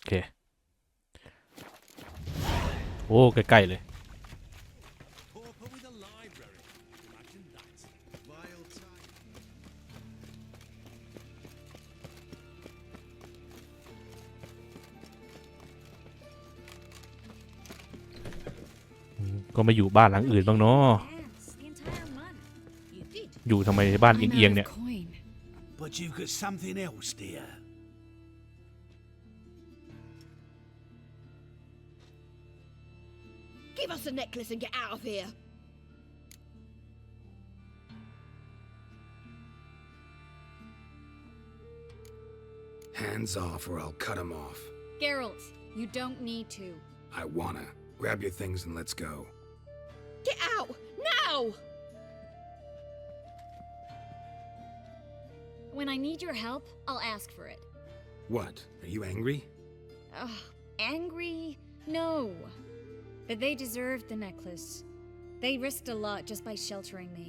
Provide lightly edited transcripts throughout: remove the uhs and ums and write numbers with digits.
เคโอ้ใกล้ๆเลยก็มาอยู่บ้านหลังอื่นบ้างเนาะอยู่ทำไมในบ้านเอียงๆเนี่ย But you've got something else, dear. Give us the necklace and get out of here. Hands off or I'll cut 'em off. Geralt, you don't need to. I wanna. Grab your things and let's go. Get out now. When I need your help, I'll ask for it. What? Are you angry? Angry? No. But they deserved the necklace. They risked a lot just by sheltering me.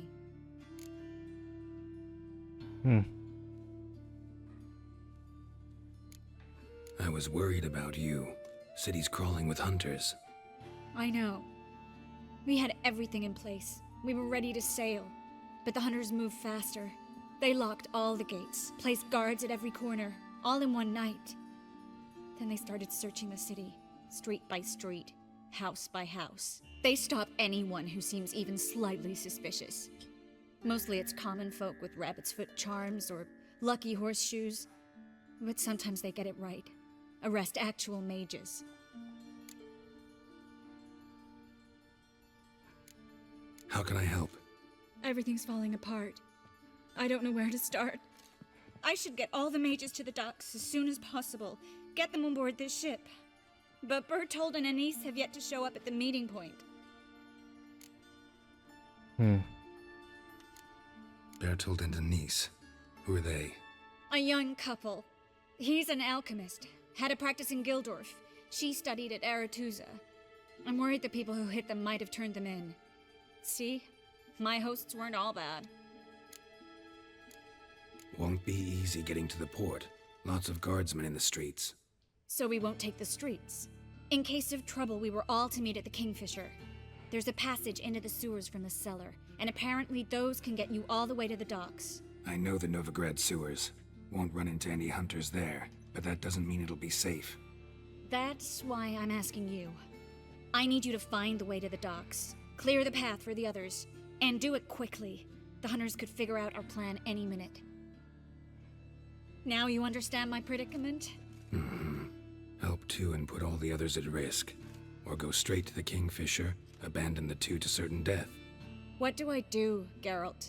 I was worried about you. City's crawling with hunters. I know. We had everything in place. We were ready to sail. But the hunters moved faster. They locked all the gates, placed guards at every corner, all in one night. Then they started searching the city, street by street, house by house. They stop anyone who seems even slightly suspicious. Mostly it's common folk with rabbit's foot charms or lucky horseshoes. But sometimes they get it right. Arrest actual mages. How can I help? Everything's falling apart. I don't know where to start. I should get all the mages to the docks as soon as possible. Get them on board this ship. But Bertold and Anise have yet to show up at the meeting point. Bertold and Anise. Who are they? A young couple. He's an alchemist. Had a practice in Gildorf. She studied at Aretuza. I'm worried the people who hit them might have turned them in. See? My hosts weren't all bad. Won't be easy getting to the port. Lots of guardsmen in the streets. So we won't take the streets. In case of trouble, we were all to meet at the Kingfisher. There's a passage into the sewers from the cellar, and apparently those can get you all the way to the docks. I know the Novigrad sewers. Won't run into any hunters there, but that doesn't mean it'll be safe. That's why I'm asking you. I need you to find the way to the docks, clear the path for the others, and do it quickly. The hunters could figure out our plan any minute. Now you understand my predicament? Help two and put all the others at risk. Or go straight to the Kingfisher, abandon the two to certain death. What do I do, Geralt?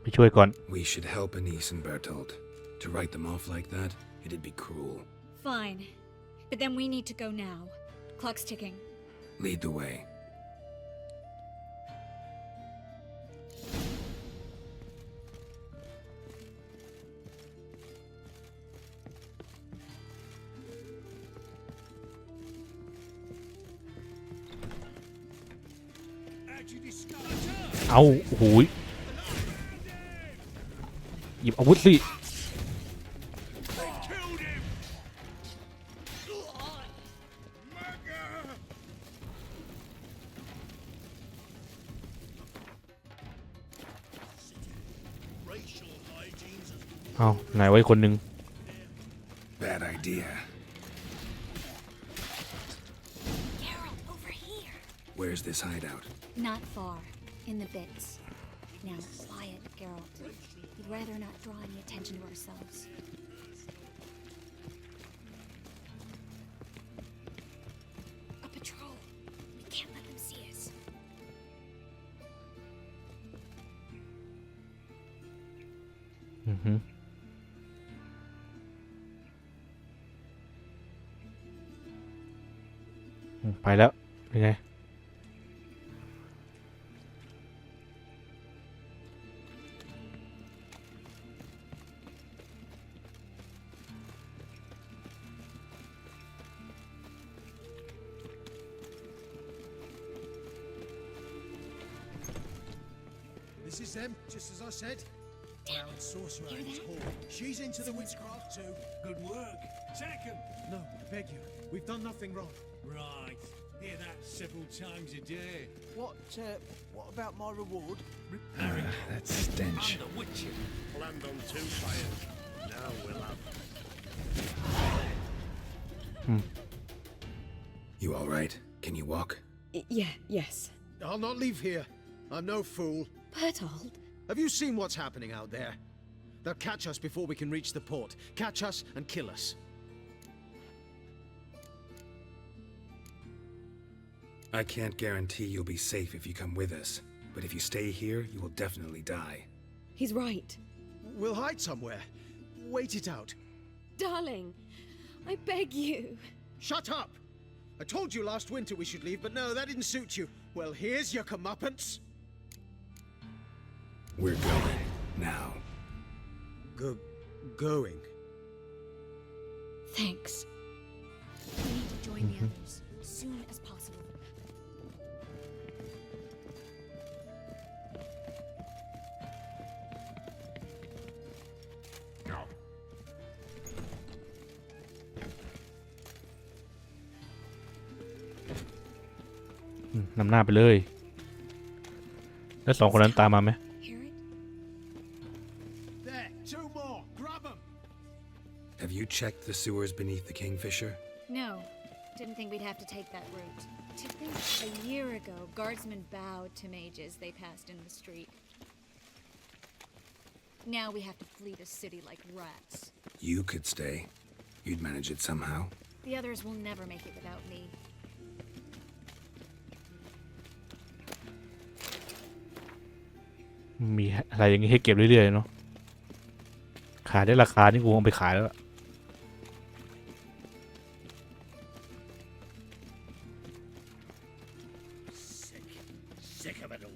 ไปช่วยก่อน We should help Anise and Bertold. To write them off like that, it'd be cruel. Fine. But then we need to go now. Clock's ticking. Lead the way. you discovered her? เอาหูยหยิบอาวุธสิ They killed him! Mugger! Racial hygiene's as เอาไหนไว้คนหนึ่ง Bad idea. Geralt, over here. Where's this hideout? Not far. In the bits. Now, quiet, Geralt. We'd rather not draw any attention to ourselves. A patrol. We can't let them see us. ไปแล้วเป็นไง This is them, just as I said. Crown sorcerer and his hall. She's into the witchcraft too. Good work. Take 'em. No, I beg you. We've done nothing wrong. Right. Hear that several times a day. What about my reward? That stench. I'm the witcher. Land on two fires. Now we'll have. You all right? Can you walk? Yes. I'll not leave here. I'm no fool. Bertold? Have you seen what's happening out there? They'll catch us before we can reach the port. Catch us and kill us. I can't guarantee you'll be safe if you come with us, but if you stay here, you will definitely die. He's right. We'll hide somewhere. Wait it out. Darling, I beg you. Shut up! I told you last winter we should leave, but no, that didn't suit you. Well, here's your comeuppance. We're going now. Going. Thanks. We need to join the others as soon as possible. นำหน้าไปเลย แล้วสองคนนั้นตามมาไหม Hear it? There, two more. Grab them. Have you checked the sewers beneath the Kingfisher? No. Didn't think we'd have to take that route. To think a year ago, guardsmen bowed to mages they passed in the street. Now we have to flee the city like rats. You could stay. You'd manage it somehow. The others will never make it without me. มีอะไรอย่างงี้ให้เก็บเรื่อยๆเนาะขายได้ราคานี่กูคงไปขายแล้วล่ะ Sick of it all.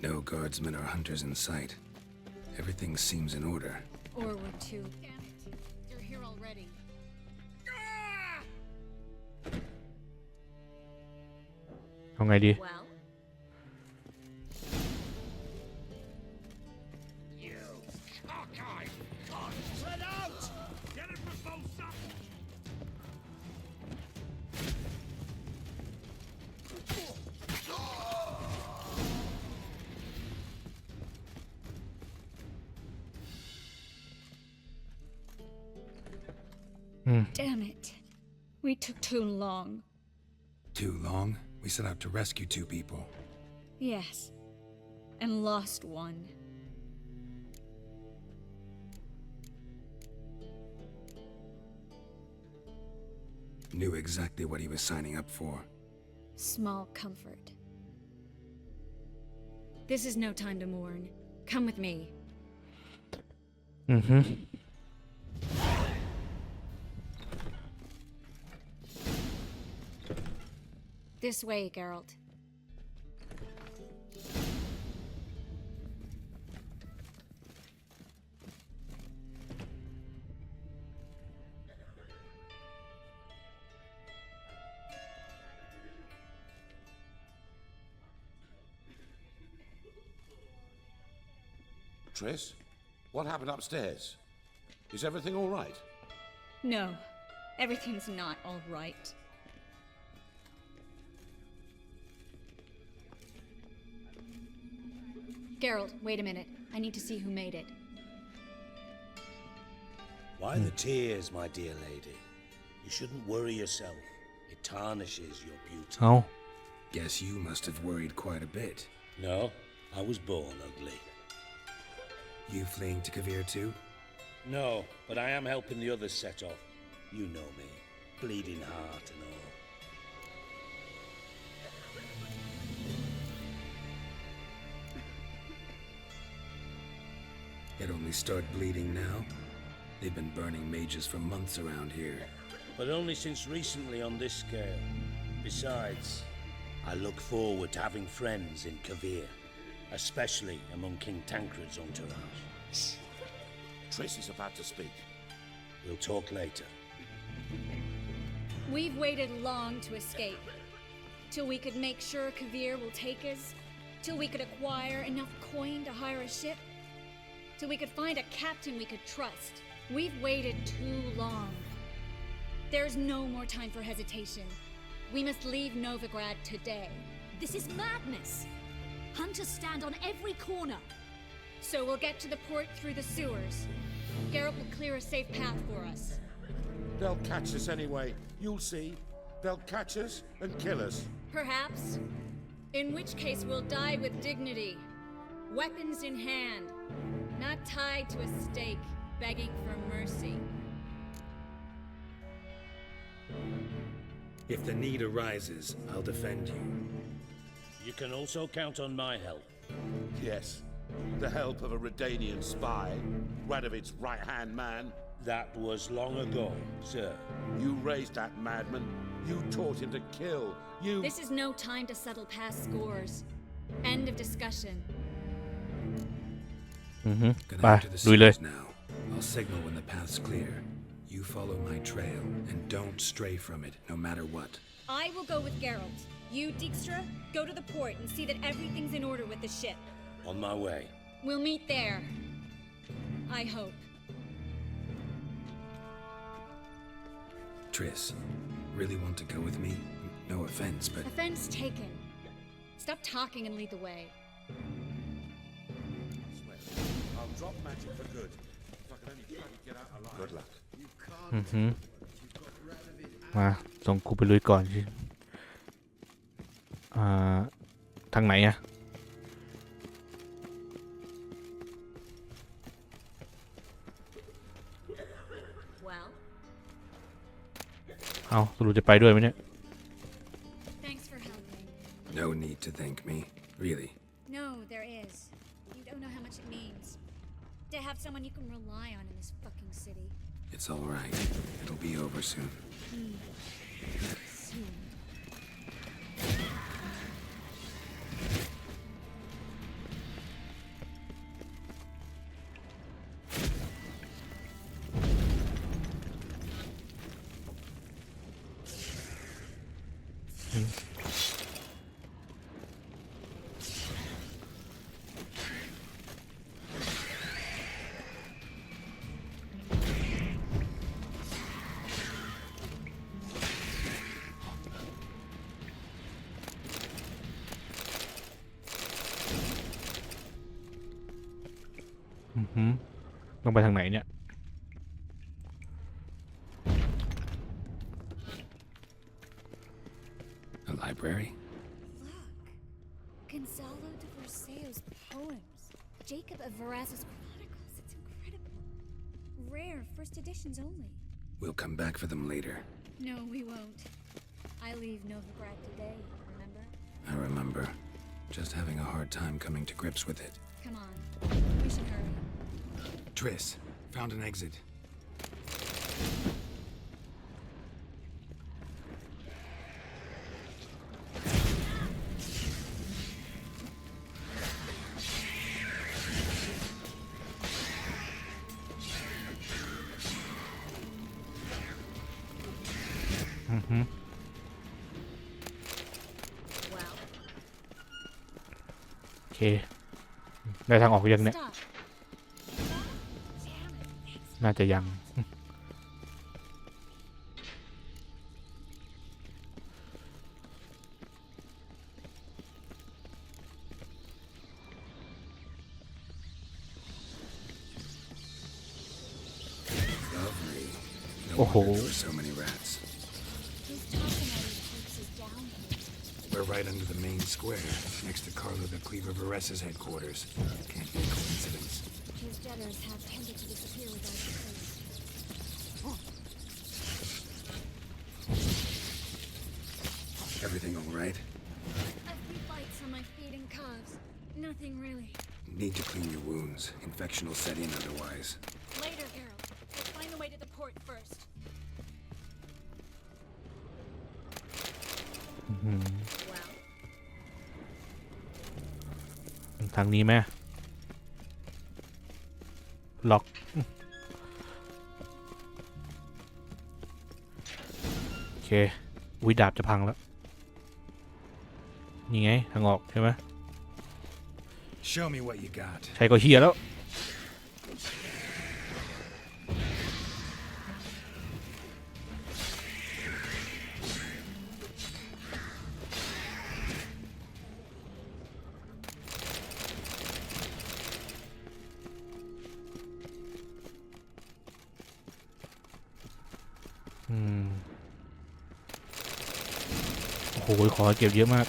No guardsmen or hunters in sight. Everything seems in order. Or we're too. Damn it! You're here already. เอาไงดี Well, You cockeyed cunt! Let out! Get it for both sides! damn it. We took too long. Too long? We set out to rescue two people. Yes. And lost one. Knew exactly what he was signing up for. Small comfort. This is no time to mourn. Come with me. อือฮึ This way, Geralt. Triss, what happened upstairs? Is everything all right? No, everything's not all right. Geralt, wait a minute. I need to see who made it. Why the tears, my dear lady? You shouldn't worry yourself. It tarnishes your beauty. เอา Guess you must have worried quite a bit. No, I was born ugly. You fleeing to Kavir too? No, but I am helping the others set off. You know me. Bleeding heart and all. It only started bleeding now. They've been burning mages for months around here. But only since recently on this scale. Besides, I look forward to having friends in Kavir, especially among King Tancred's entourage. Triss is about to speak. We'll talk later. We've waited long to escape. Till we could make sure Kavir will take us. Till we could acquire enough coin to hire a ship. Till we could find a captain we could trust. We've waited too long. There's no more time for hesitation. We must leave Novigrad today. This is madness. Hunters stand on every corner. So we'll get to the port through the sewers. Geralt will clear a safe path for us. They'll catch us anyway. You'll see. They'll catch us and kill us. Perhaps. In which case we'll die with dignity. Weapons in hand. Not tied to a stake, begging for mercy. If the need arises, I'll defend you. You can also count on my help. Yes. The help of a Redanian spy, Radovid's right-hand man. That was long ago, sir. You raised that madman. You taught him to kill. You... This is no time to settle past scores. End of discussion. ไป Gonna enter the ลุยเลย sewers now. I'll signal when the path's clear. You follow my trail and don't stray from it, no matter what. I will go with Geralt. You, Dijkstra, go to the port and see that everything's in order with the ship. On my way. We'll meet there. I hope. Triss, really want to go with me? No offense, but Offense taken. Stop talking and lead the way. I'll drop magic for good. If I can only bloody get out alive. Good luck. มาส่งกูไปลุยก่อนสิทางไหนอะ Well, เอาสรุปจะไปด้วยไหมเนี่ย Thanks for helping. no need to thank me. Really. No, there is. You don't know how much it means. To have someone you can rely on in this fucking city. It's all right. It'll be over soon. Soon.ต้องไปทางไหนเนี่ย A library? Look. Gonzalo de Verseo's poems. Jacob of Verraz's chronicles. It's incredible. Rare, first editions only. We'll come back for them later. No, we won't. I leave Novigrad today, remember? I remember. Just having a hard time coming to grips with it. Come on. We should hurry. Triss, found an exit. well. โอเค ได้ทางออกยังเนี่ย Stop. น่าจะยัง Lovely. No Oh. wonder there were so many rats. Who's talking all these corpses down here? We're right under the main square, next to Carlo the Cleaver Varessa's headquarters. Can't be a coincidence. His jetters have tended to disappear without a trace. Everything all right? A few bites on my feet and calves. Nothing really. Need to clean your wounds. Infection will set in otherwise. Later, Geralt. Let's find the way to the port first. Well, ทางนี้ไหม ล็อกโอเควิดาบจะพังแล้วนี่ไงทางออกใช่ไหม Show me what you got. ใช่ก็เฮียแล้วโอ้โหขอเก็บเยอะมาก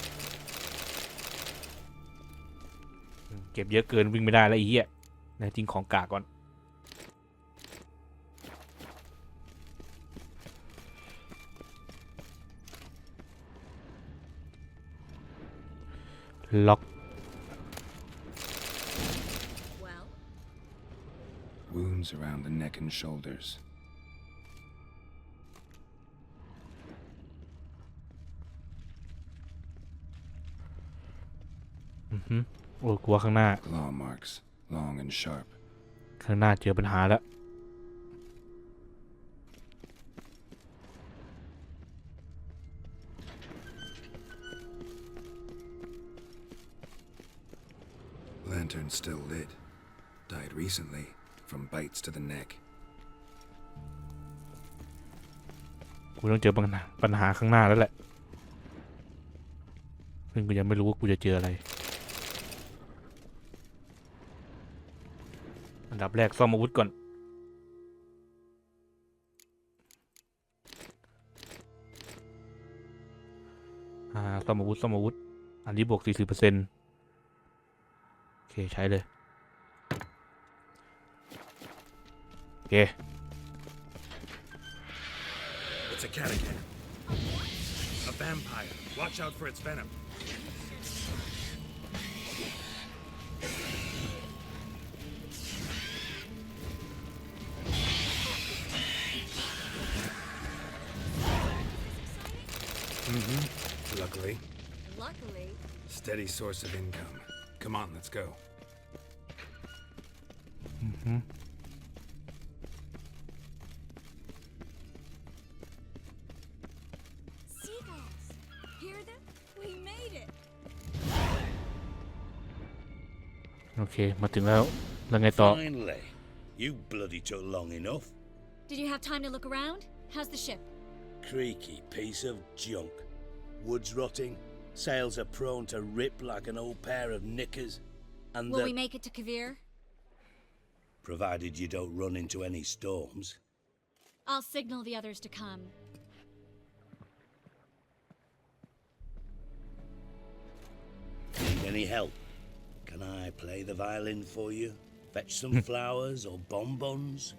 เก็บเยอะเกินวิ่งไม่ได้แล้วไอ้เหี้ยนะจริงของกากก่อนล็อก Well, Wounds around the neck and shoulders. โอ้กลัวข้างหน้า Claw marks, long and sharp. ข้างหน้าเจอปัญหาแล้ว Lantern still lit. Died recently from bites to the neck. กูต้องเจอปัญหาข้างหน้าแล้วแหละซึ่งกูยังไม่รู้ว่ากูจะเจออะไรอันดับแรกซ่อมอาวุธก่อนซ่อมอาวุธอันนี้บวก 40%โอเคใช้เลยโอเค It's a cat again. A vampire. Watch out for its venom. Luckily, luckily, steady source of income. Come on, let's go. seagulls. Hear them? We made it. โอเคมาถึงแล้วไงต่อ Finally. You bloody took long enough. Did you have time to look around? How's the ship? Creaky piece of junk. Wood's rotting. Sails are prone to rip like an old pair of knickers. And Will we make it to Kavir? provided you don't run into any storms. I'll signal the others to come. Need any help? Can I play the violin for you? Fetch some flowers or bonbons?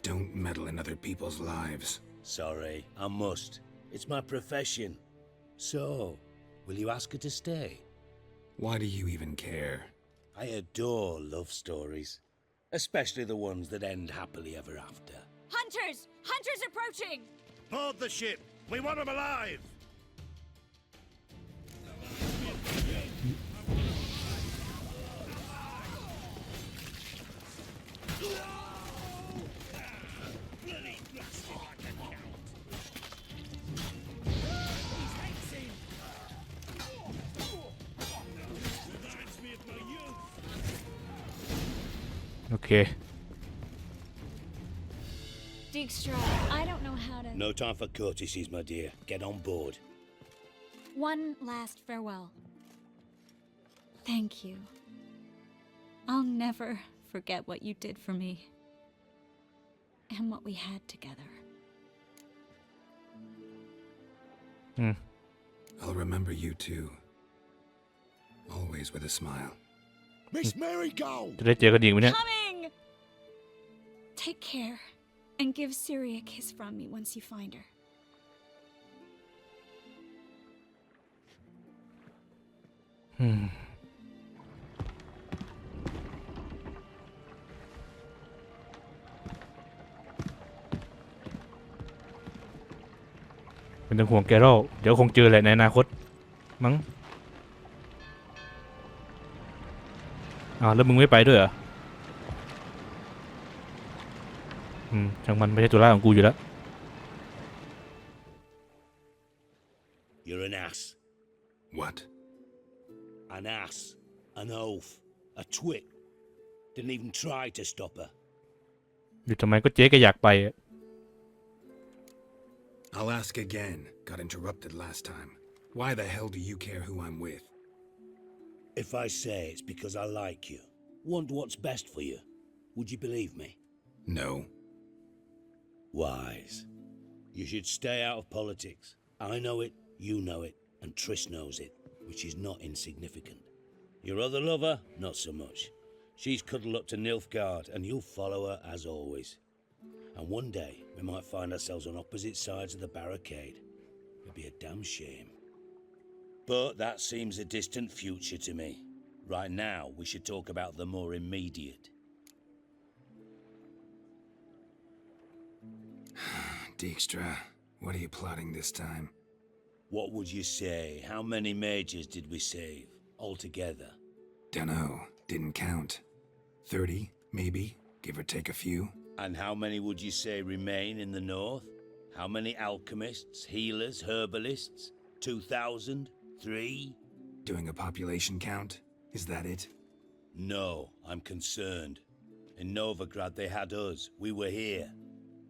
Don't meddle in other people's lives. Sorry, I must. It's my profession. So, will you ask her to stay? Why do you even care? I adore love stories, especially the ones that end happily ever after. Hunters! Hunters approaching! Board the ship. We want them alive. Okay. Dijkstra, I don't know how to... No time for courtesies, my dear. Get on board. One last farewell. Thank you. I'll never forget what you did for me. And what we had together. I'll remember you too. Always with a smile. Miss Marigold! จะได้เจอกันอีกไหมเนี่ย Coming! Take care. And give Siri a kiss from me once you find her. เป็นต้องห่วงแกโร่เดี๋ยวคงเจอแหละในอนาคตมั้ง อ้าวแล้วมึงไม่ไปด้วยเหรอช่างมันไม่ใช่ตัวร้ายของกูอยู่แล้ว You're an ass. What? An ass. An oaf. A twit. Didn't even try to stop her. อยู่ทำไมก็เจ๊ก็อยากไปอะ I'll ask again. Got interrupted last time. Why the hell do you care who I'm with? If I say it's because I like you, want what's best for you, would you believe me? No. Wise. You should stay out of politics. I know it, you know it, and Trish knows it, which is not insignificant. Your other lover, not so much. She's cuddled up to Nilfgaard, and you'll follow her as always. And one day, we might find ourselves on opposite sides of the barricade. It'd be a damn shame. But that seems a distant future to me. Right now, we should talk about the more immediate. Dijkstra, what are you plotting this time? What would you say? How many mages did we save, altogether? Dunno, didn't count. 30, maybe, give or take a few. And how many would you say remain in the north? How many alchemists, healers, herbalists? 2,000? 3? Doing a population count? Is that it? No, I'm concerned. In Novigrad they had us, we were here.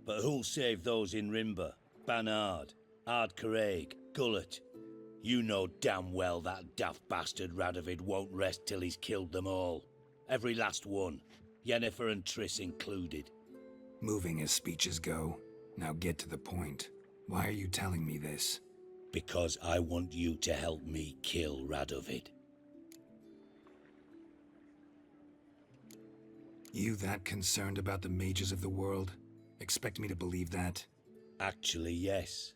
But who'll save those in Rimba, Banard, Ardcaraig, Gullet? You know damn well that daft bastard Radovid won't rest till he's killed them all. Every last one, Yennefer and Triss included. Moving as speeches go. Now get to the point. Why are you telling me this? Because I want you to help me kill Radovid. You that concerned about the mages of the world? Expect me to believe that? Actually, yes.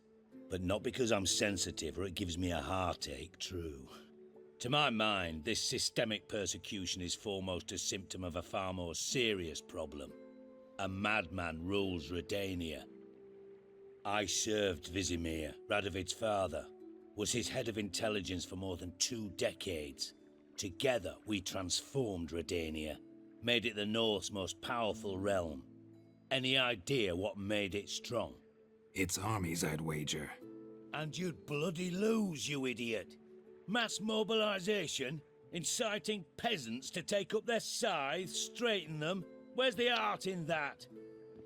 But not because I'm sensitive or it gives me a heartache, true. To my mind, this systemic persecution is foremost a symptom of a far more serious problem. A madman rules Redania. I served Vizimir, Radovid's father, was his head of intelligence for more than 2 decades. Together, we transformed Redania, made it the North's most powerful realm. Any idea what made it strong? Its armies, I'd wager. And you'd bloody lose, you idiot. Mass mobilization, inciting peasants to take up their scythes, straighten them. Where's the art in that?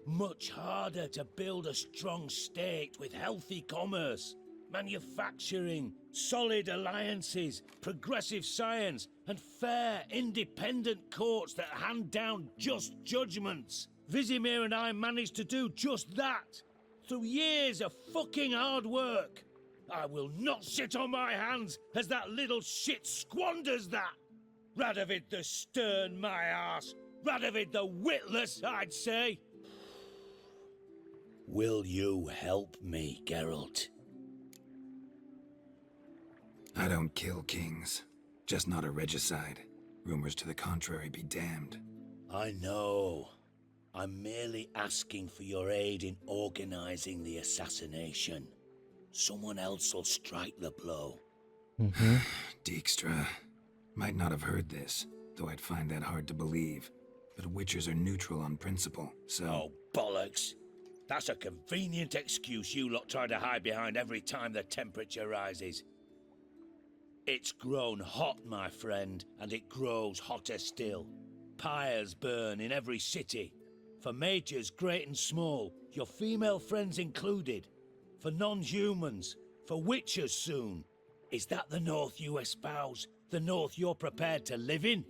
Much harder to build a strong state with healthy commerce, manufacturing, solid alliances, progressive science, and fair, independent courts that hand down just judgments. Vizimir and I managed to do just that, through years of fucking hard work. I will not sit on my hands as that little shit squanders that. Radovid the stern, my ass. Radovid the witless, I'd say. Will you help me, Geralt? I don't kill kings. Just not a regicide. Rumors to the contrary be damned. I know. I'm merely asking for your aid in organizing the assassination. Someone else will strike the blow. Dijkstra. Might not have heard this, though I'd find that hard to believe. But witchers are neutral on principle, so... Oh, bollocks. That's a convenient excuse you lot try to hide behind every time the temperature rises. It's grown hot, my friend, and it grows hotter still. Pyres burn in every city. For mages great and small, your female friends included. For non-humans, for witchers soon. Is that the North you espouse? The North you're prepared to live in?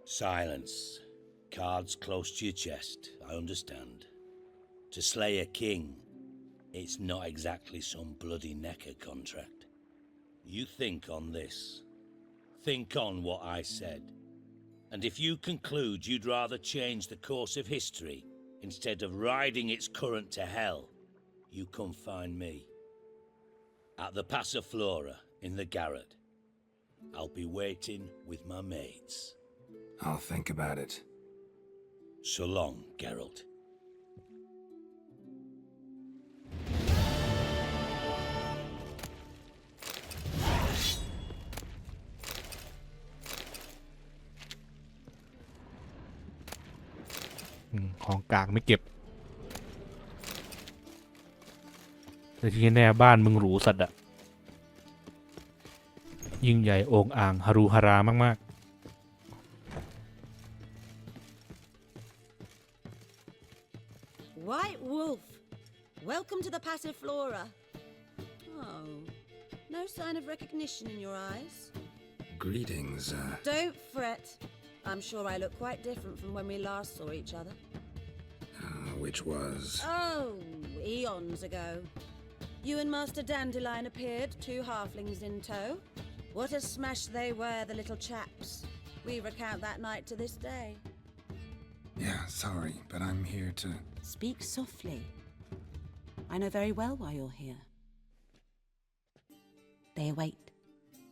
Silence. Cards close to your chest, I understand. To slay a king, it's not exactly some bloody necker contract. You think on this. Think on what I said. And if you conclude you'd rather change the course of history instead of riding its current to hell, you come find me. At the Passiflora in the garret. I'll be waiting with my mates. I'll think about it. So long, Geralt. ของกากไม่เก็บแต่ที่แน่บ้านมึงหรูสัตว์อะยิ่งใหญ่โองอ่างฮารุฮารามาก White Wolf, welcome to the Passiflora. Oh, no sign of recognition in your eyes. Greetings, Don't fret. I'm sure I look quite different from when we last saw each other. which was... Oh, eons ago. You and Master Dandelion appeared, 2 halflings in tow. What a smash they were, the little chaps. We recount that night to this day. Yeah, sorry, but I'm here to... Speak softly. I know very well why you're here. They await.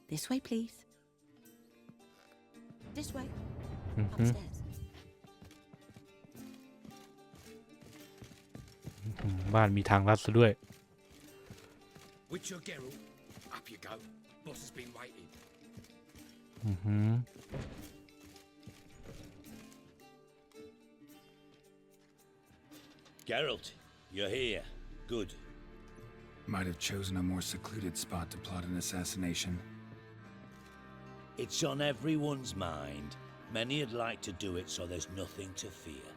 This way, please. This way. Upstairs. บ้านมีทางลัดซะด้วย Witcher Geralt, up you go. Boss has been waiting. Geralt, you're here. Good. Might have chosen a more secluded spot to plot an assassination. It's on everyone's mind. Many'd like to do it so there's nothing to fear.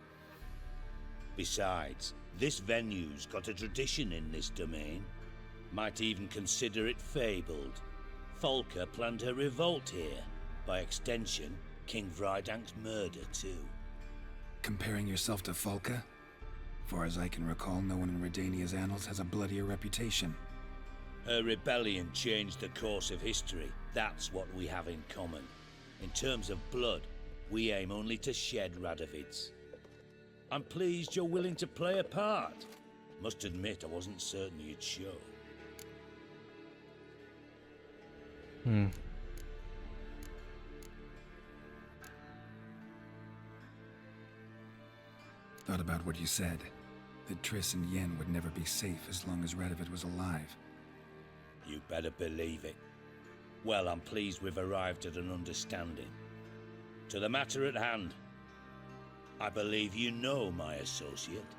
Besides, this venue's got a tradition in this domain. Might even consider it fabled. Folka planned her revolt here. By extension, King Vrydank's murder too. Comparing yourself to Folka? Far as I can recall, no one in Redania's annals has a bloodier reputation. Her rebellion changed the course of history. That's what we have in common. In terms of blood, we aim only to shed Radovid's. I'm pleased you're willing to play a part. Must admit, I wasn't certain you'd show. Thought about what you said. That Triss and Yen would never be safe as long as Radovid was alive. You better believe it. Well, I'm pleased we've arrived at an understanding. To the matter at hand. I believe you know my associate.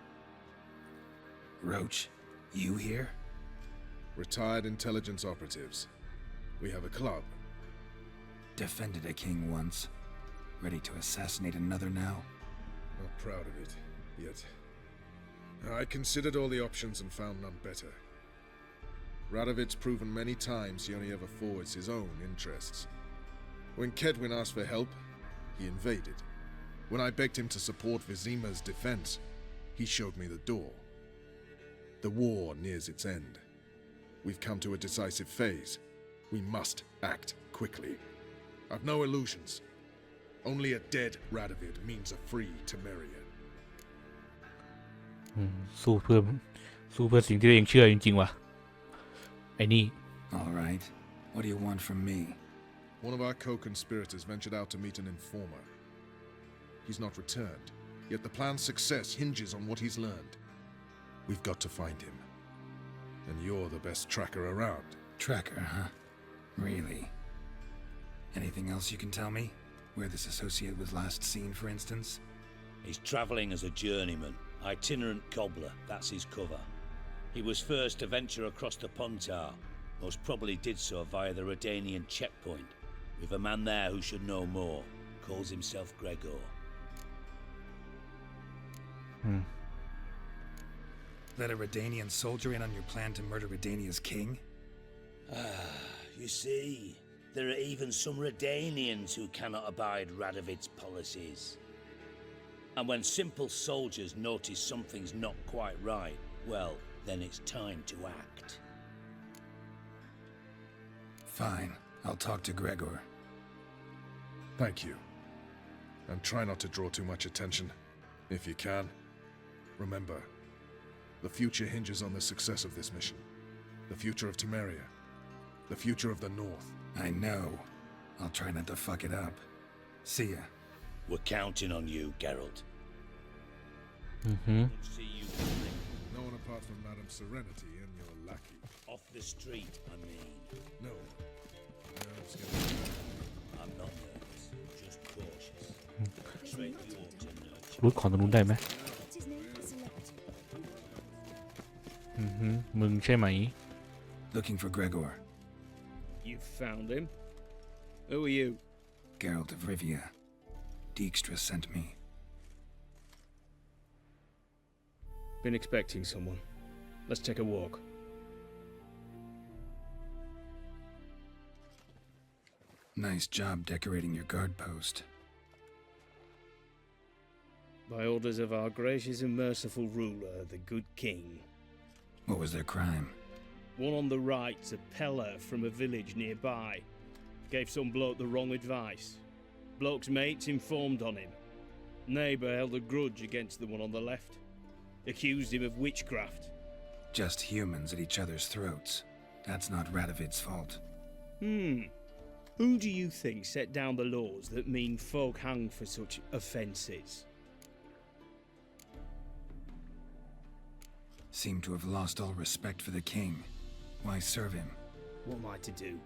Roach, you here? Retired intelligence operatives. We have a club. Defended a king once. Ready to assassinate another now? Not proud of it, yet. I considered all the options and found none better. Radovid's proven many times he only ever forwards his own interests. When Kedwin asked for help, he invaded. When I begged him to support Vizima's defense, he showed me the door. The war nears its end. We've come to a decisive phase. We must act quickly. I've no illusions. Only a dead Radovid means a free Temeria. สู้เพื่อสิ่งที่ตัวเองเชื่อจริงๆว่ะไอ้นี่ All right. What do you want from me? One of our co-conspirators ventured out to meet an informer. He's not returned, yet the plan's success hinges on what he's learned. We've got to find him. And you're the best tracker around. Tracker, huh? Really? Anything else you can tell me? Where this associate was last seen, for instance? He's travelling as a journeyman. Itinerant cobbler, that's his cover. He was first to venture across the Pontar. Most probably did so via the Redanian checkpoint. With a man there who should know more. Calls himself Gregor. Let a Redanian soldier in on your plan to murder Redania's king? You see, there are even some Redanians who cannot abide Radovid's policies. And when simple soldiers notice something's not quite right, well, then it's time to act. Fine. I'll talk to Gregor. Thank you. And try not to draw too much attention, if you can. Remember, the future hinges on the success of this mission. The future of Temeria. The future of the North. I know. I'll try not to fuck it up. See ya. We're counting on you, Geralt. See you coming. No one apart from Madame Serenity and your lackey. Off the street, I mean. No. Nerves get better. I'm not nervous, just cautious. Trait you ought to nurture. รูทของตรงนู้นได้ไหม ใช่ไหม Looking for Gregor. You found him? Who are you? Geralt of Rivia. Dijkstra sent me. Been expecting someone. Let's take a walk. Nice job decorating your guard post. By orders of our gracious and merciful ruler, the good king. What was their crime? One on the right's a peller from a village nearby. Gave some bloke the wrong advice. Bloke's mates informed on him. Neighbour held a grudge against the one on the left. Accused him of witchcraft. Just humans at each other's throats. That's not Radovid's fault. Who do you think set down the laws that mean folk hang for such offences? Seem to have lost all respect for the king. Why serve him? What am I to do?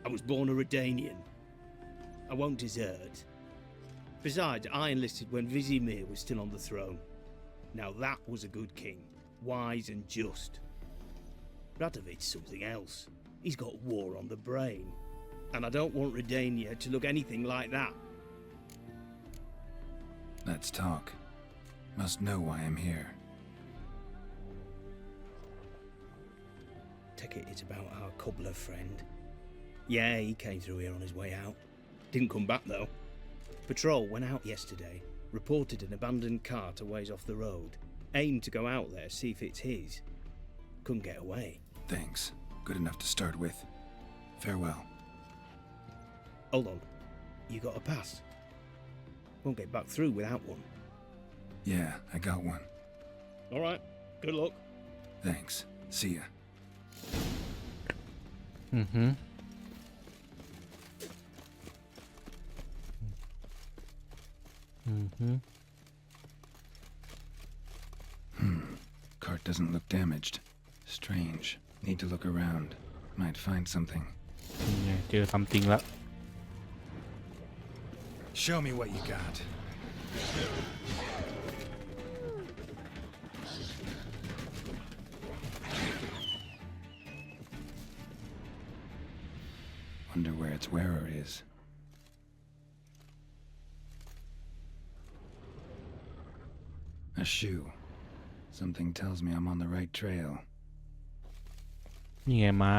I was born a Redanian. I won't desert. Besides, I enlisted when Vizimir was still on the throne. Now that was a good king, wise and just. Radovid's something else. He's got war on the brain. And I don't want Redania to look anything like that. Let's talk. Must know why I'm here. Take it it's about our cobbler friend. Yeah, he came through here on his way out. Didn't come back though. Patrol went out yesterday, reported an abandoned cart a ways off the road. Aimed to go out there, see if it's his. Couldn't get away. Thanks. Good enough to start with. Farewell. Hold on. You got a pass? Won't get back through without one. Yeah, I got one. Alright. Good luck. Thanks. See ya. อือฮึ Cart doesn't look damaged. Strange. Need to look around. Might find something. นี่ไงเจอทำจริงแล้ว Show me what you got. Wonder where its wearer is. A shoe. Something tells me I'm on the right trail. นี่ไงม้า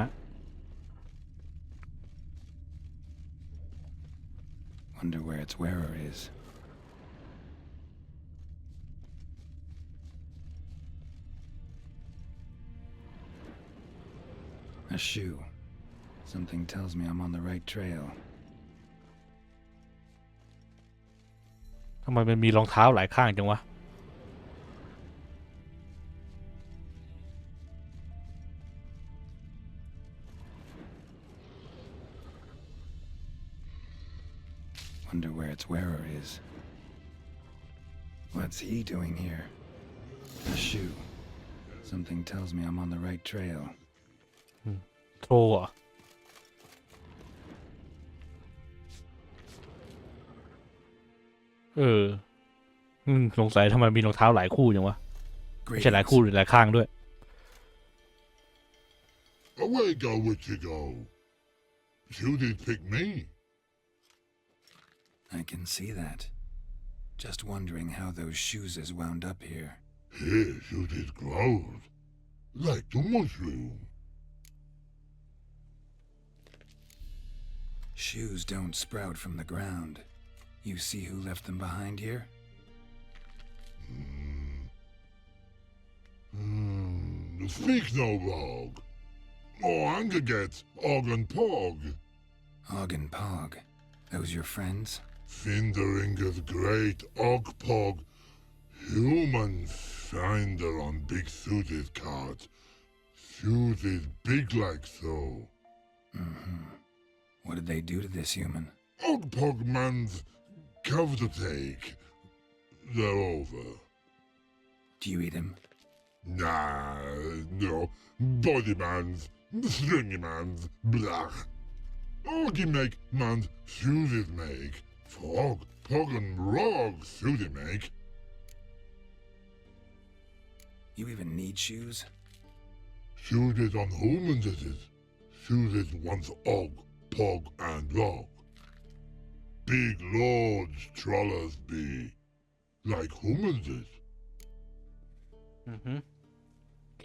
Wonder where its wearer is. A shoe. Something tells me I'm on the right trail. ทำไมมันมีรองเท้าหลายข้างจังวะ Wonder where its wearer is. What's he doing here? A shoe. Something tells me I'm on the right trail. โทรเหรอ สงสัยทำไมมีรองเท้าหลายคู่จังวะ ไม่ใช่หลายคู่หรือหลายข้างด้วย Away go, would you go? You did pick me. I can see that. Just wondering how those shoes is wound up here. Yes, you did grow. Like the mushroom. Shoes don't sprout from the ground. You see who left them behind here? Speak no log. Oh, anger get Og and Pog. Og and Pog. Those your friends? Finderingeth great Og Pog. Human finder on big suited cart. Suited big like so. What did they do to this human? Og Pog man's cover to take. They're over. Do you eat him? Nah, no. Body man's, stringy man's, blah. Oggy make man's suited make. Frog, Pog and Rog suited make. You even need shoes? Suited on humans is it? Suited once og, pog, and log. Big lords trollers be, like humans is. โอเค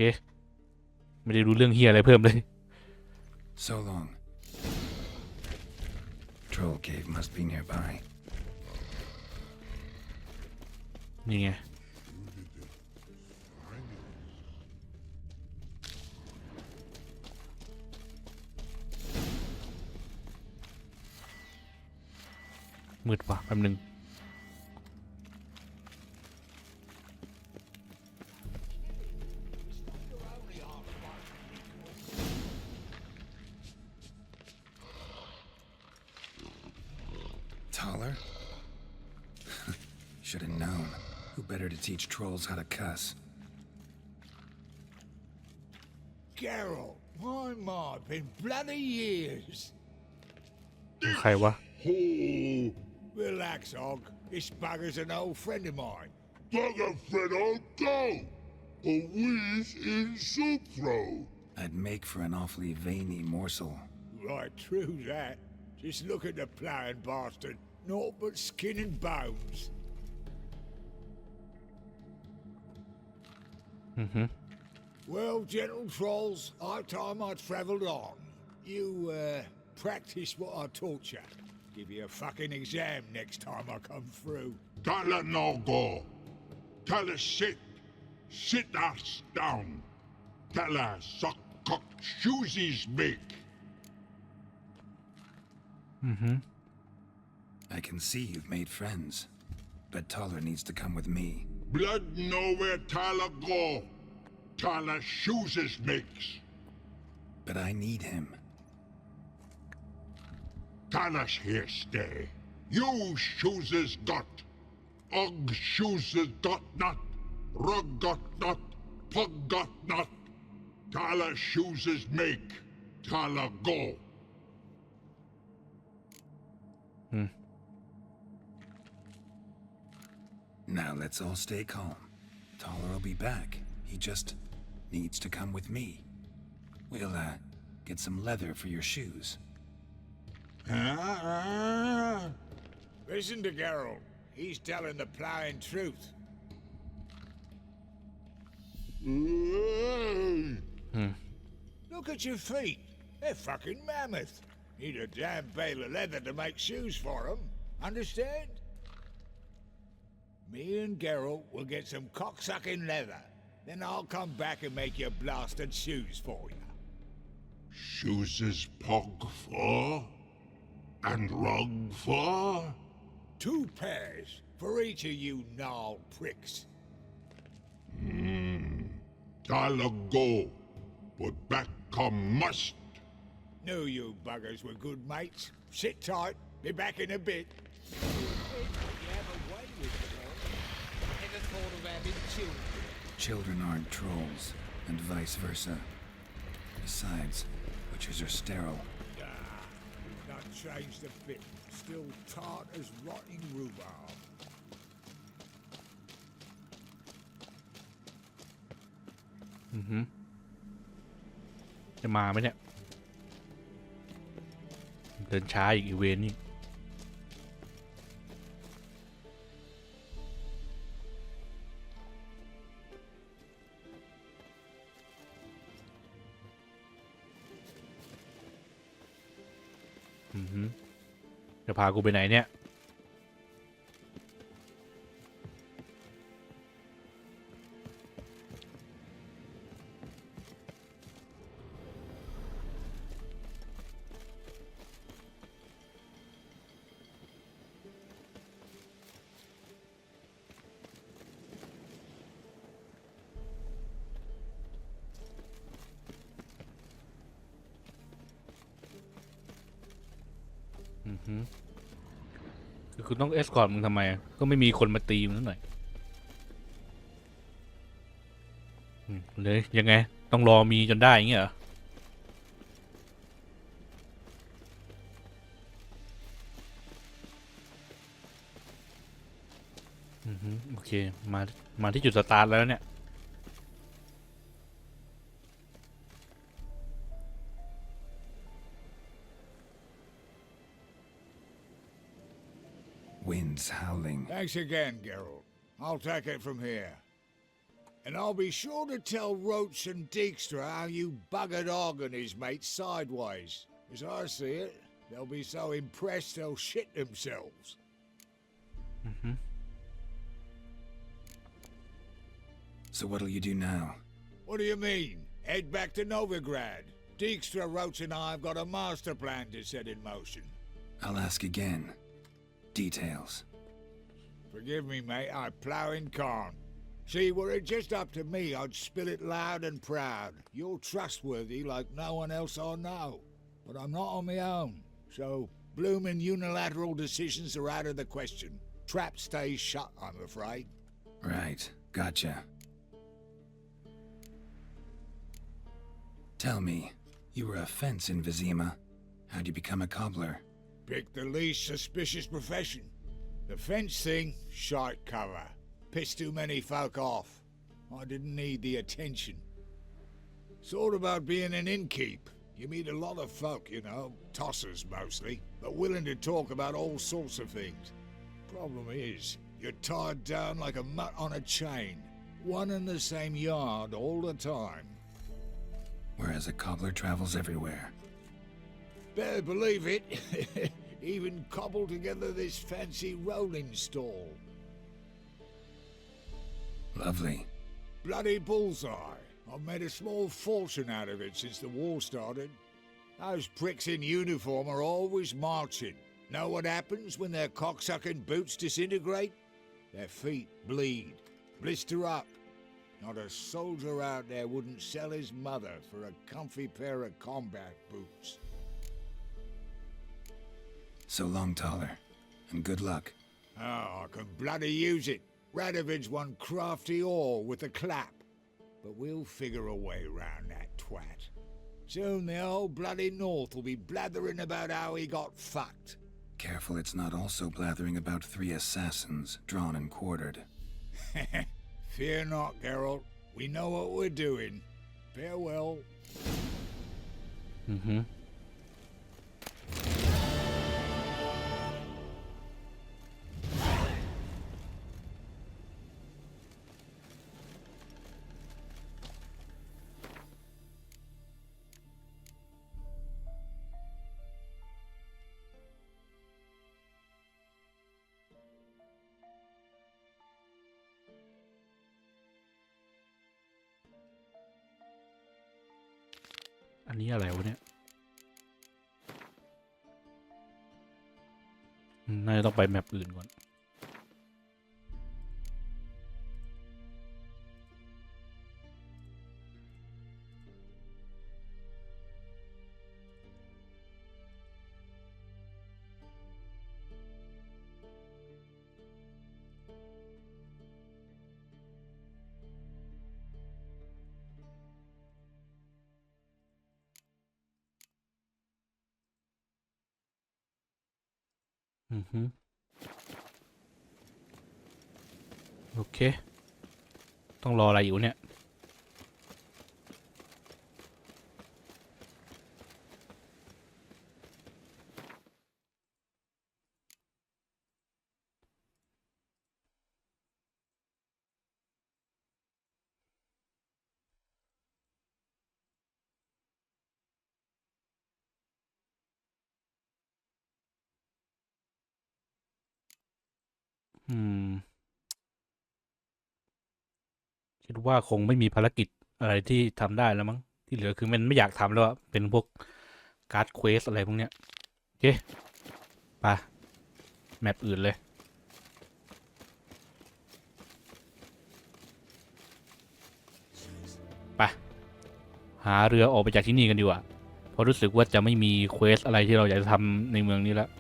ไม่ได้รู้เรื่องเฮียอะไรเพิ่มเลย So long. Troll cave must be nearby. นี่ไงมืดว่ะแป๊บนึง Taller? Should have known. Who better to teach trolls how to cuss? Geralt, my, been bloody years. ใครวะ Oh, Relax, Og. This bugger's an old friend of mine. bugger friend I'll go. A wheeze in soup throw. I'd make for an awfully veiny morsel. Right, true that. Just look at the ploughing bastard. Naught but skin and bones. Well, gentle trolls, high time I travelled on. You, practice what I taught you. Give you a fucking exam next time I come through. Tell her no go. Tell her sit. Sit ass down. Tell her suck cock shoesies make. I can see you've made friends, but Taller needs to come with me. Blood nowhere Tyler go. Tyler shoesies makes. But I need him. Tyler's here stay. You shoesies got. Og shoesies got not. Rug got not. Pug got not. Tyler shoesies make. Tyler go. Now let's all stay calm. Taller will be back. He just needs to come with me. We'll, get some leather for your shoes. Listen to Geralt. He's telling the ploughing truth. Look at your feet. They're fucking mammoth. Need a damn bale of leather to make shoes for them. Understand? Me and Geralt will get some cocksucking leather. Then I'll come back and make your blasted shoes for you. Shoesies pug for? And rug for? 2 pairs for each of you gnarled pricks. Tyler go. But back come must. Knew you buggers were good mates. Sit tight. Be back in a bit. Children aren't trolls, and vice versa. Besides, witches are sterile. Not changed a bit. Still tart as rotting rhubarb. จะมาไหมเนี่ย เดินช้าอีกอีเวนต์นี่จะพากูไปไหนเนี่ยคือคุณต้องเอสคอร์ตมึงทำไมก็ไม่มีคนมาตีมึงสักหน่อยเลยยังไงต้องรอมีจนได้อย่างเงี้ยเหรอโอเคมาที่จุดสตาร์ทแล้วเนี่ย Winds howling. Thanks again, Geralt. I'll take it from here. And I'll be sure to tell Roach and Dijkstra how you buggered Og and his mates sideways. As I see it, they'll be so impressed they'll shit themselves. So what'll you do now? What do you mean? Head back to Novigrad. Dijkstra, Roach and I have got a master plan to set in motion. I'll ask again. Details. Forgive me, mate, I plough in corn. See, were it just up to me, I'd spill it loud and proud. You're trustworthy like no one else I know. But I'm not on my own. So, bloomin' unilateral decisions are out of the question. Trap stays shut, I'm afraid. Right. Gotcha. Tell me, you were a fence in Vizima. How'd you become a cobbler? Pick the least suspicious profession. The fence thing, shite cover. Pissed too many folk off. I didn't need the attention. Sort about being an innkeep. You meet a lot of folk, you know, tossers mostly, but willing to talk about all sorts of things. Problem is, you're tied down like a mutt on a chain. One and the same yard all the time. Whereas a cobbler travels everywhere. Better believe it. Even cobbled together this fancy rolling stall. Lovely. Bloody bullseye. I've made a small fortune out of it since the war started. Those pricks in uniform are always marching. Know what happens when their cocksucking boots disintegrate? Their feet bleed, blister up. Not a soldier out there wouldn't sell his mother for a comfy pair of combat boots. So long, Taller. And good luck. Oh, I can bloody use it. Radovid's one crafty all with a clap. But we'll figure a way round that twat. Soon the whole bloody North will be blathering about how he got fucked. Careful it's not also blathering about 3 assassins, drawn and quartered. Fear not, Geralt. We know what we're doing. Farewell. อันนี้อะไรวะเนี่ยน่าจะต้องไปแมปอื่นก่อนโอเคต้องรออะไรอยู่เนี่ยคิดว่าคงไม่มีภารกิจอะไรที่ทำได้แล้วมั้งที่เหลือคือมันไม่อยากทำแล้วอะเป็นพวกการ์ดเควสอะไรพวกเนี้ยโอเคไปแมปอื่นเลยไปหาเรือออกไปจากที่นี่กันดีกว่าเพราะรู้สึกว่าจะไม่มีเควสอะไรที่เราอยากจะทำในเมืองนี้แล้ว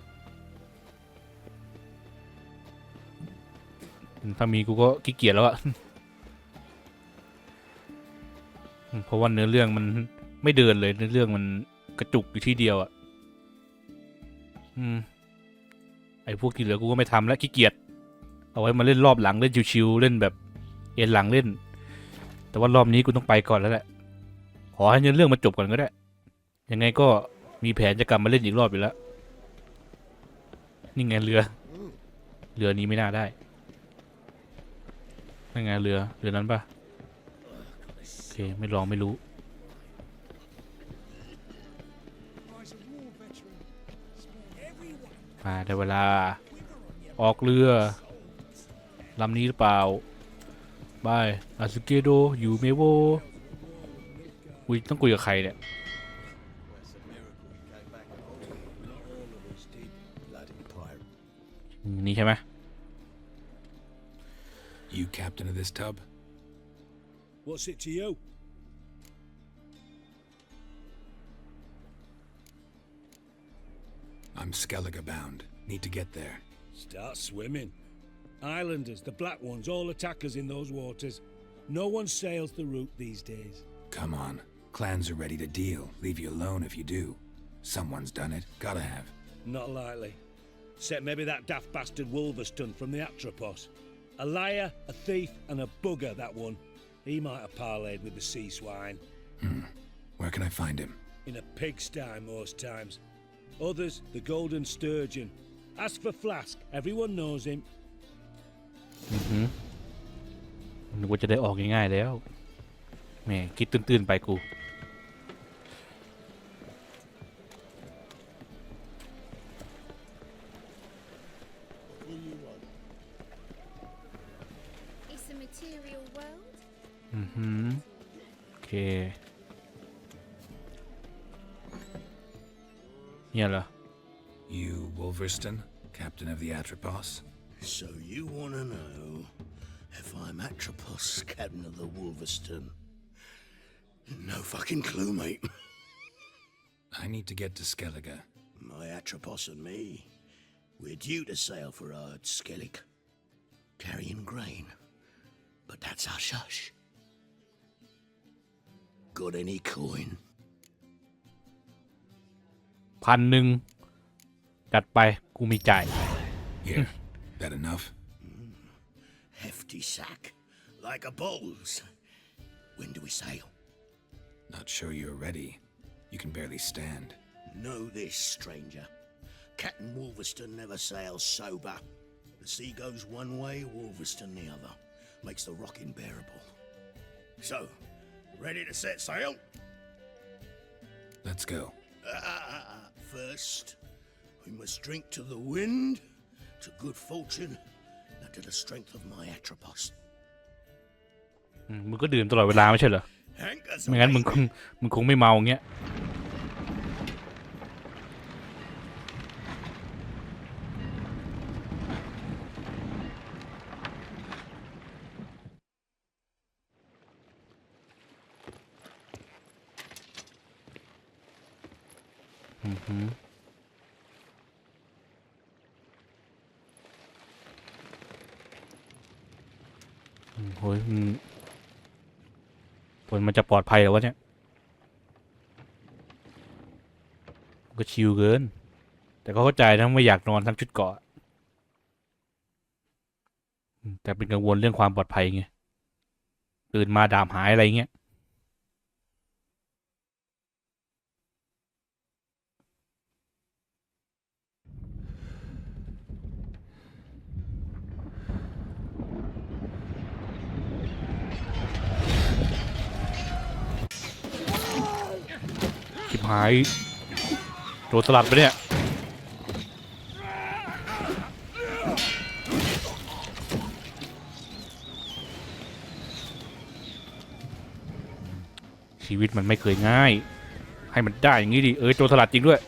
ถ้ามีกูก็ขี้เกียจแล้วอะเพราะว่าเนื้อเรื่องมันไม่เดินเลยเนื้อเรื่องมันกระจุกอยู่ที่เดียวอ่ะไอ้พวกที่เหลือกูก็ไม่ทำแล้วขี้เกียจเอาไว้มาเล่นรอบหลังเล่นชิวๆเล่นแบบเอ็นหลังเล่นแต่ว่ารอบนี้กูต้องไปก่อนแล้วแหละขอให้เนื้อเรื่องมันจบก่อนก็ได้ยังไงก็มีแผนจะกลับมาเล่นอีกรอบอยู่แล้วนี่ไงเรือ เรือนี้ไม่น่าได้นั่นไงเรือนั้นปะโอเคไม่ลองไม่รู้มาได้เวลาออกเรือลำนี้หรือเปล่าบายอาซึเกโดอยู่เมโวอุ้ยต้องคุยกับใครเนี่ยนี่ใช่ไหม You captain of this tub? What's it to you? I'm Skellige bound. Need to get there. Start swimming. Islanders, the black ones, all attackers in those waters. No one sails the route these days. Come on. Clans are ready to deal. Leave you alone if you do. Someone's done it. Gotta have. Not likely. Except maybe that daft bastard Wolverston from the Atropos. A liar, a thief, and a bugger, that one. He might have parlayed with the sea swine. Where can I find him? In a pigsty most times. Others, the golden sturgeon. Ask for Flask. Everyone knows him. นึกว่าจะได้ออกง่ายๆแล้วแหมคิดตื่นๆไปกู It's a material world. โอเคเนี่ยเหรอ You Wolverston, captain of the Atropos? So you want to know if I'm Atropos, captain of the Wolverston? No fucking clue, mate. I need to get to Skellige. My Atropos and me, we're due to sail for our Skellig, carrying grain. But that's our shush. Got any coin? 1,000จัดไปกูมีจ่าย Here. That enough? Hefty sack, like a bull's. When do we sail? Not sure you're ready. You can barely stand. Know this, stranger. Captain Wolverston never sails sober. The sea goes one way, Wolverston the other. Makes the rocking bearable. So, ready to set sail? Let's go. First, we must drink to the wind, to good fortune, and to the strength of my Atropos. มึงก็ดื่มตลอดเวลาไม่ใช่เหรอ Hankers ไม่งั้นมึงคงไม่เมาอย่างเงี้ยโอ้ยผลมันจะปลอดภัยเหรอวะเนี่ยก็ชิลเกินแต่ก็เข้าใจนะไม่อยากนอนทั้งชุดเกาะแต่เป็นกังวลเรื่องความปลอดภัยไงตื่นมาดามหายอะไรเงี้ยชิบหายโดนสลัดไปเนี่ยชีวิตมันไม่เคยง่ายให้มันได้อย่างนี้ดิโจรสลัดจริงด้วย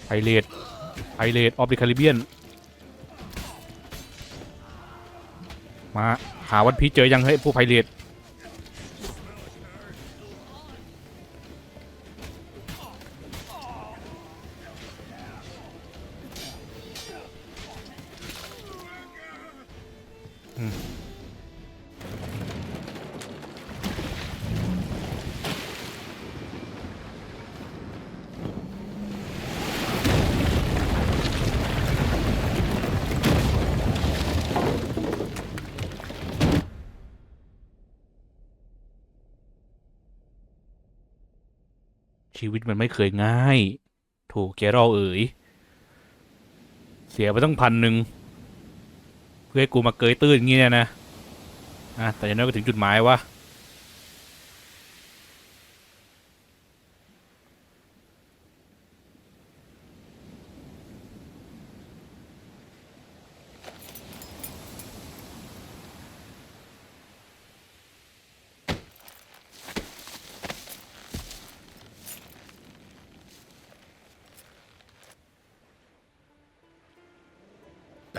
ไพเรตออฟเดอะแคริบเบียนมาหาวันพีชเจอยังให้พวกไพเรตชีวิตมันไม่เคยง่ายโถแกรอเอ๋ย เสียไปตั้ง1,000เพื่อให้กูมาเกยตื้นอย่างงี้เนี่ยนะแต่อย่างน้อยก็ถึงจุดหมายวะ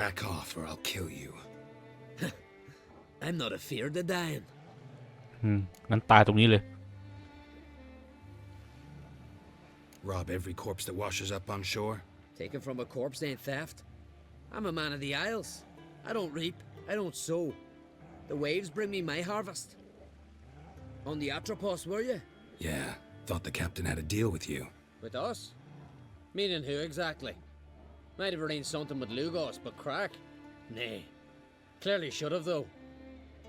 Back off or I'll kill you. I'm not afeard of dying. งั้นตายตรงนี้เลย Rob every corpse that washes up on shore? Taken from a corpse ain't theft. I'm a man of the Isles. I don't reap, I don't sow. The waves bring me my harvest. On the Atropos, were you? Yeah, thought the captain had a deal with you. With us? Meaning who exactly? Might have arranged something with Lugos, but crack? Nay. Clearly should have, though.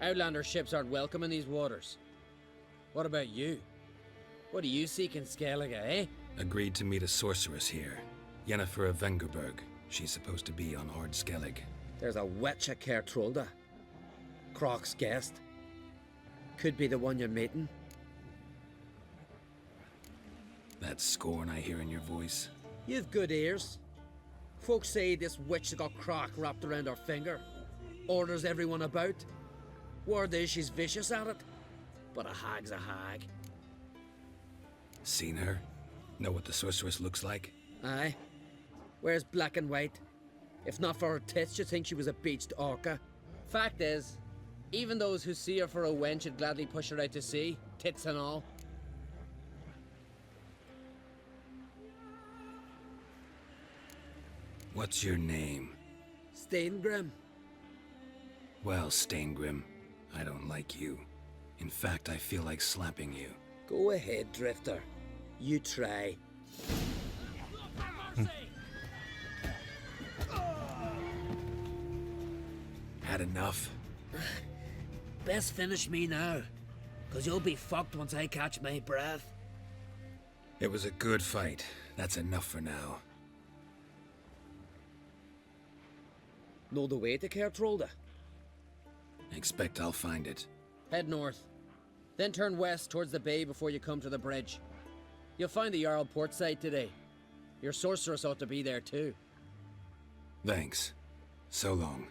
Outlander ships aren't welcome in these waters. What about you? What do you seek in Skellige, eh? Agreed to meet a sorceress here. Yennefer of Vengerberg. She's supposed to be on Ard Skellig. There's a witch at Kertrolda. Croc's guest. Could be the one you're meeting. That scorn I hear in your voice. You've good ears. Folks say this witch got Croc wrapped around her finger. Orders everyone about. Word is she's vicious at it. But a hag's a hag. Seen her? Know what the sorceress looks like? Aye. Wears black and white. If not for her tits, you'd think she was a beached orca. Fact is, even those who see her for a wench would gladly push her out to sea, tits and all. What's your name? Steingrim. Well, Steingrim, I don't like you. In fact, I feel like slapping you. Go ahead, Drifter. You try. Had enough? Best finish me now, 'cause you'll be fucked once I catch my breath. It was a good fight. That's enough for now. Know the way to Kertrolda? Expect I'll find it. Head north, then turn west towards the bay before you come to the bridge. You'll find the Jarl port site today. Your sorceress ought to be there too. Thanks. So long.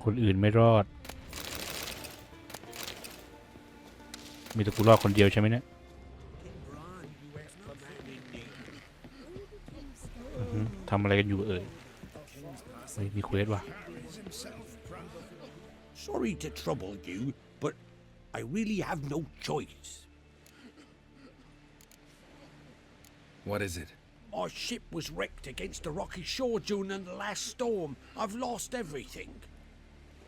คนอื่นไม่รอดมีแต่กูรอดคนเดียวใช่ไหมเนี่ยทำอะไรกันอยู่เอ่ยมีเควสว่ะ Sorry to trouble you, but I really have no choice. What is it? Our ship was wrecked against a rocky shore during the last storm. I've lost everything.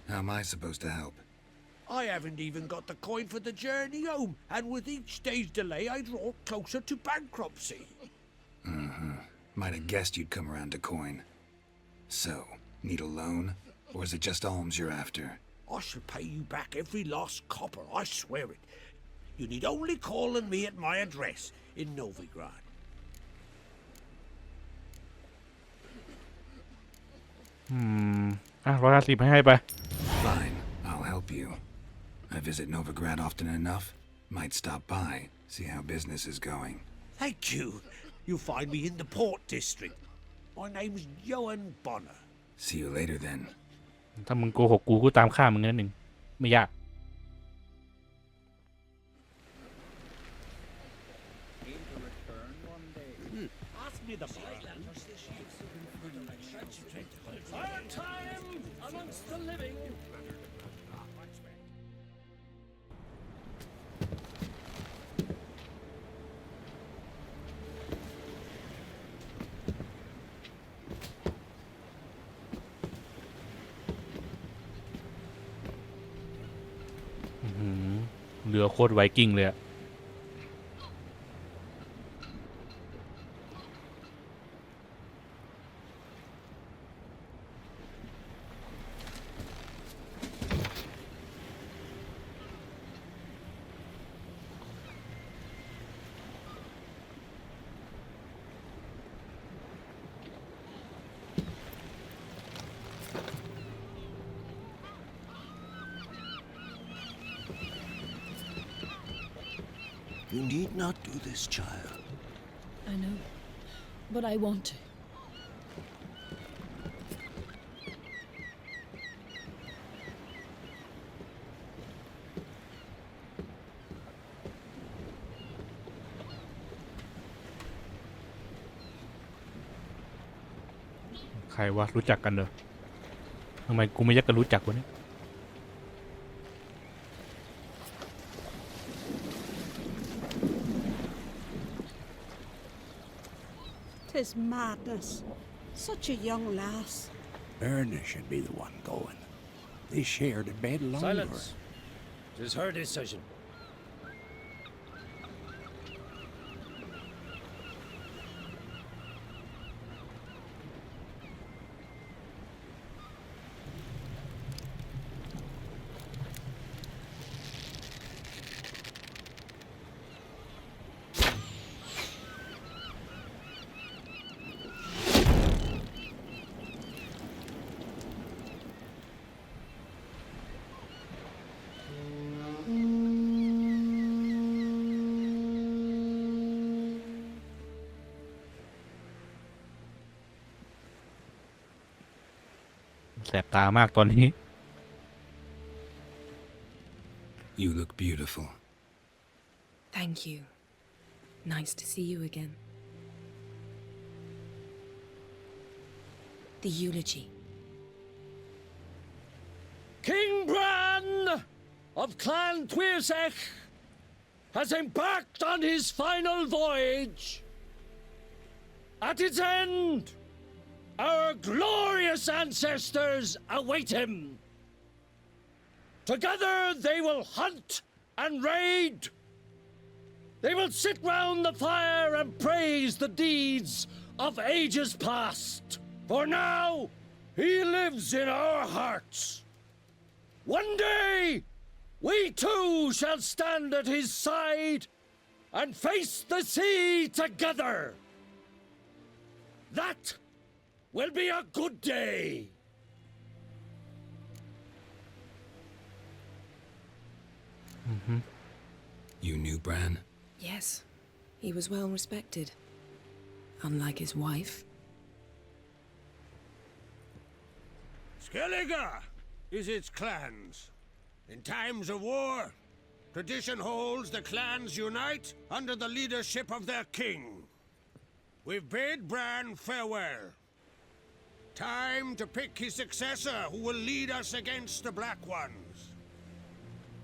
How am I supposed to help? I haven't even got the coin for the journey home, and with each day's delay, I draw closer to bankruptcy. Might have guessed you'd come around to coin. So, need a loan? Or is it just alms you're after? I shall pay you back every last copper, I swear it. You need only call on me at my address in Novigrad. $150ให้ไป Fine, I'll help you. I visit Novigrad often enough. Might stop by, see how business is going. Thank you. You'll find me in the Port District. My name's Johan Bonner. See you later then. ถ้ามึงโกหกกูตามฆ่ามึงนั่นหนึ่งไม่ยาก Ask me the plan. Our time amongst the living. เรือโคตรไวกิ้งเลยอะ You need not do this, child. I know, but I want to. ใครวะรู้จักกันเหรอทำไมกูไม่ยักกันรู้จักวะเนี่ย 'Tis madness. Such a young lass. Erna should be the one going. They shared a bed longer. Silence. It is her decision.แสบตามากตอนนี้ You look beautiful. Thank you. Nice to see you again. The eulogy. King Bran of Clan Twirsech has embarked on his final voyage. At its end, our glorious ancestors await him. Together they will hunt and raid. They will sit round the fire and praise the deeds of ages past. For now, he lives in our hearts. One day, we too shall stand at his side and face the sea together. That will be a good day. You knew Bran? Yes, he was well respected. Unlike his wife. Skellige is its clans. In times of war, tradition holds the clans unite under the leadership of their king. We've bid Bran farewell. Time to pick his successor who will lead us against the Black Ones.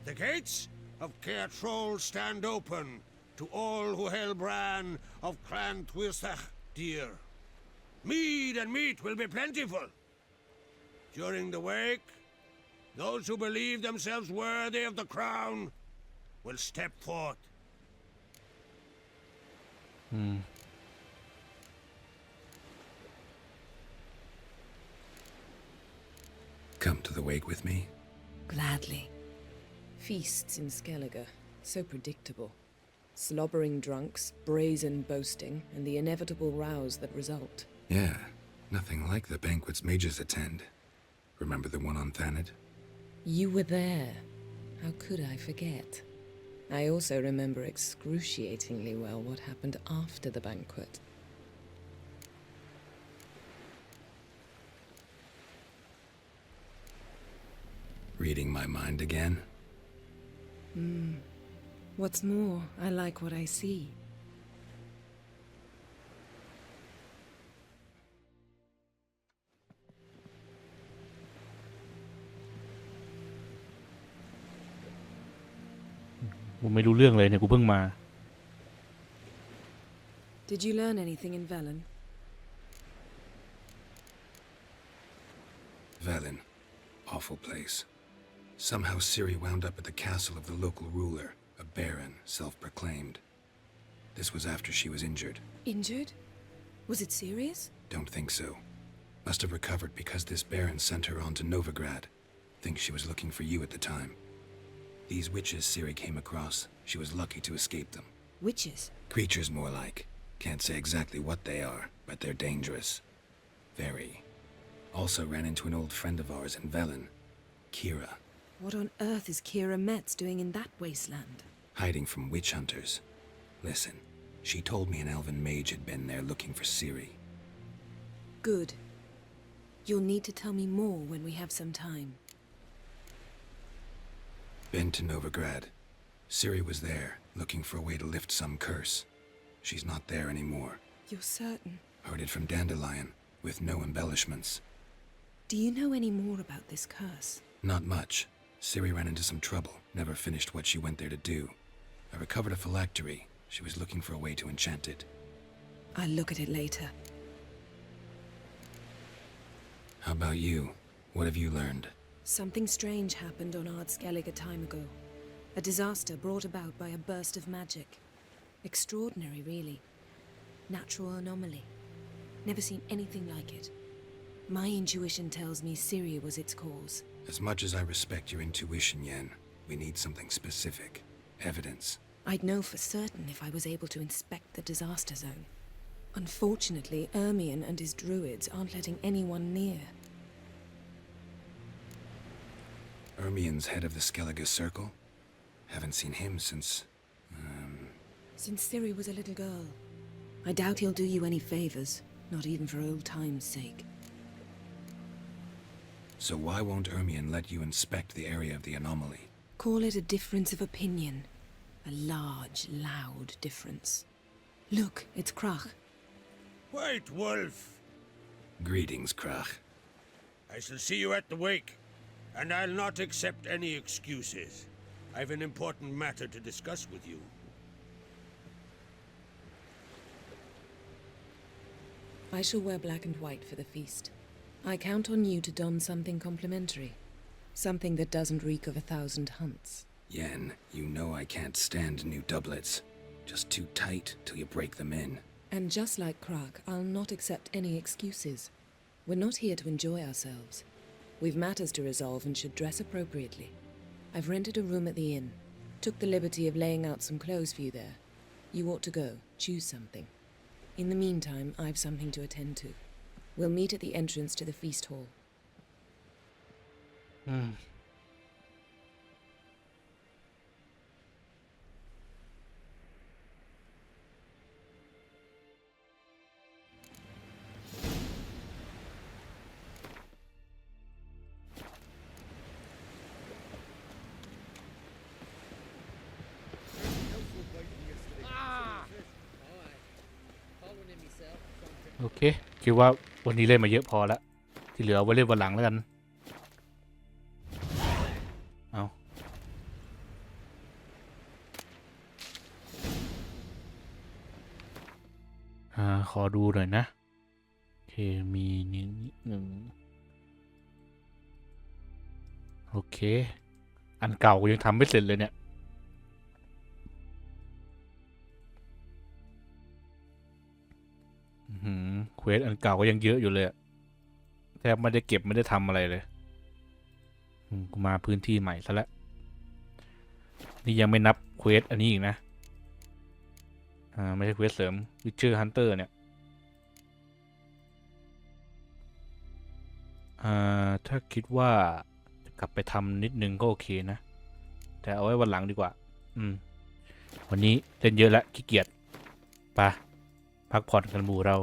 The gates of Caer Troll stand open to all who held Bran of Clan Twirsach dear. Mead and meat will be plentiful. During the wake, those who believe themselves worthy of the crown will step forth. Come to the wake with me? Gladly. Feasts in Skellige, so predictable. Slobbering drunks, brazen boasting, and the inevitable rows that result. Yeah, nothing like the banquets mages attend. Remember the one on Thanedd? You were there. How could I forget? I also remember excruciatingly well what happened after the banquet. Reading my mind again? What's more, I like what I see.กูไม่รู้เรื่องเลยเนี่ยกูเพิ่งมา Did you learn anything in Velen? Velen. Awful place. Somehow Ciri wound up at the castle of the local ruler, a baron, self-proclaimed. This was after she was injured. Injured? Was it serious? Don't think so. Must have recovered because this baron sent her on to Novigrad. Think she was looking for you at the time. These witches Ciri came across, she was lucky to escape them. Witches? Creatures more like. Can't say exactly what they are, but they're dangerous. Very. Also ran into an old friend of ours in Velen, Kira. What on earth is Kira Metz doing in that wasteland? Hiding from witch hunters. Listen, she told me an elven mage had been there looking for Ciri. Good. You'll need to tell me more when we have some time. Been to Novigrad. Ciri was there, looking for a way to lift some curse. She's not there anymore. You're certain? Heard it from Dandelion, with no embellishments. Do you know any more about this curse? Not much. Ciri ran into some trouble, never finished what she went there to do. I recovered a phylactery. She was looking for a way to enchant it. I'll look at it later. How about you? What have you learned? Something strange happened on Ardskellig a time ago. A disaster brought about by a burst of magic. Extraordinary, really. Natural anomaly. Never seen anything like it. My intuition tells me Ciri was its cause. As much as I respect your intuition, Yen, we need something specific. Evidence. I'd know for certain if I was able to inspect the disaster zone. Unfortunately, Ermion and his druids aren't letting anyone near. Ermion's head of the Skellige Circle? Haven't seen him since... Since Ciri was a little girl. I doubt he'll do you any favors, not even for old time's sake. So why won't Ermion let you inspect the area of the anomaly? Call it a difference of opinion. A large, loud difference. Look, it's Krach. White Wolf! Greetings, Krach. I shall see you at the wake, and I'll not accept any excuses. I've an important matter to discuss with you. I shall wear black and white for the feast. I count on you to don something complimentary. Something that doesn't reek of 1,000 hunts. Yen, you know I can't stand new doublets. Just too tight till you break them in. And just like Krach, I'll not accept any excuses. We're not here to enjoy ourselves. We've matters to resolve and should dress appropriately. I've rented a room at the inn. Took the liberty of laying out some clothes for you there. You ought to go. Choose something. In the meantime, I've something to attend to. We'll meet at the entrance to the feast hall. โอเคคิดว่าวันนี้เล่นมาเยอะพอแล้วที่เหลือเอาไว้เล่นวันหลังแล้วกันขอดูหน่อยนะโอเคมีนิดหนึ่งโอเคอันเก่ากูยังทำไม่เสร็จเลยเนี่ยเควสอันเก่าก็ยังเยอะอยู่เลยแทบไม่ได้เก็บไม่ได้ทำอะไรเลยกูมาพื้นที่ใหม่ซะแล้วนี่ยังไม่นับเควสอันนี้อีกนะไม่ใช่เควสเสริม Witcher Hunter เนี่ยถ้าคิดว่าจะกลับไปทำนิดนึงก็โอเคนะแต่เอาไว้วันหลังดีกว่าวันนี้เล่นเยอะแล้วขี้เกียจไปพักผ่อนกันหมู่เรา